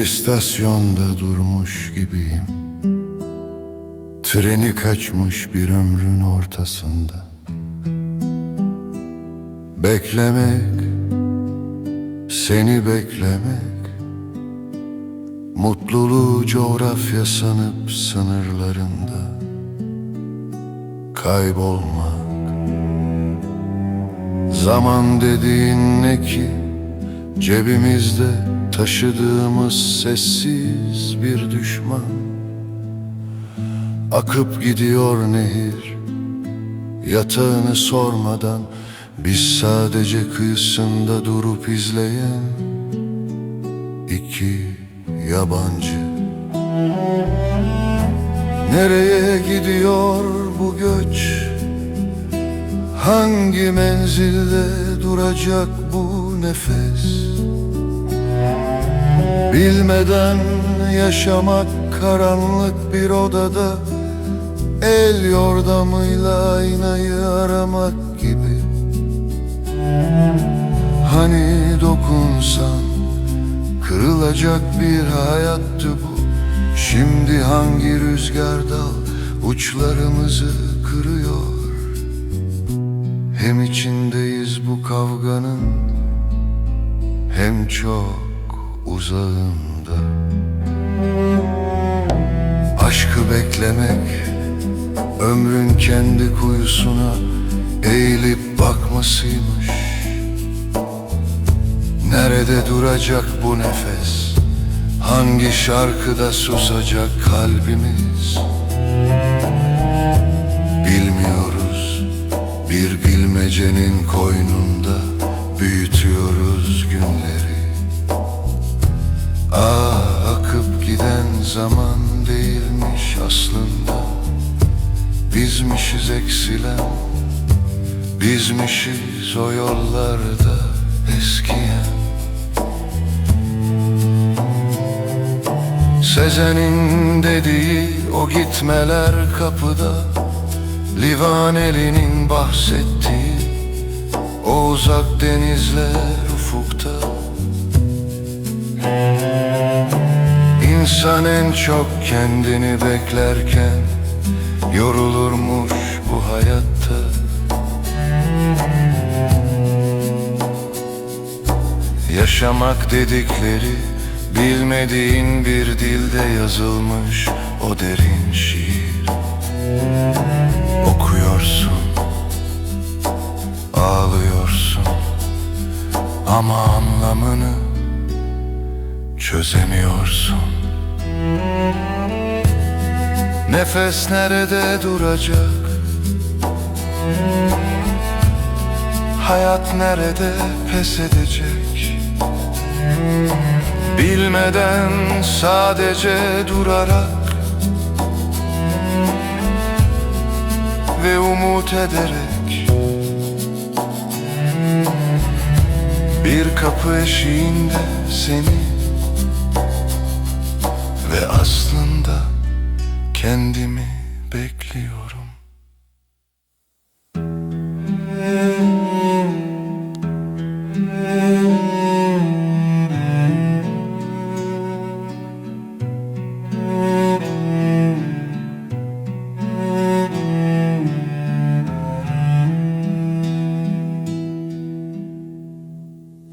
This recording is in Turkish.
istasyonda durmuş gibiyim. Treni kaçmış bir ömrün ortasında. Beklemek, seni beklemek, mutluluğu coğrafya sanıp sınırlarında kaybolmak. Zaman dediğin ne ki? Cebimizde taşıdığımız sessiz bir düşman. Akıp gidiyor nehir, yatağını sormadan, biz sadece kıyısında durup izleyen iki yabancı. Nereye gidiyor bu göç? Hangi menzilde duracak bu nefes? Bilmeden yaşamak karanlık bir odada, el yordamıyla aynayı aramak gibi. Hani dokunsan kırılacak bir hayattı bu. Şimdi hangi rüzgar dal uçlarımızı kırıyor? Hem içindeyiz bu kavganın, hem çok uzağında. Aşkı beklemek, ömrün kendi kuyusuna eğilip bakmasıymış. Nerede duracak bu nefes? Hangi şarkıda susacak kalbimiz? Bilmiyoruz, bir bilmecenin koynunda büyütüyoruz günleri. Akıp giden zaman değilmiş aslında. Bizmişiz eksilen, bizmişiz o yollarda eskiyen. Sezen'in dediği o gitmeler kapıda, Livaneli'nin bahsettiği o uzak denizler ufukta. İnsan en çok kendini beklerken yorulurmuş bu hayatta. Yaşamak dedikleri bilmediğin bir dilde yazılmış o derin şiir. Okuyorsun, ağlıyorsun ama anlamını çözemiyorsun. Nefes nerede duracak? Hayat nerede pes edecek? Bilmeden sadece durarak ve umut ederek, bir kapı eşiğinde seni ve aslında kendimi bekliyorum.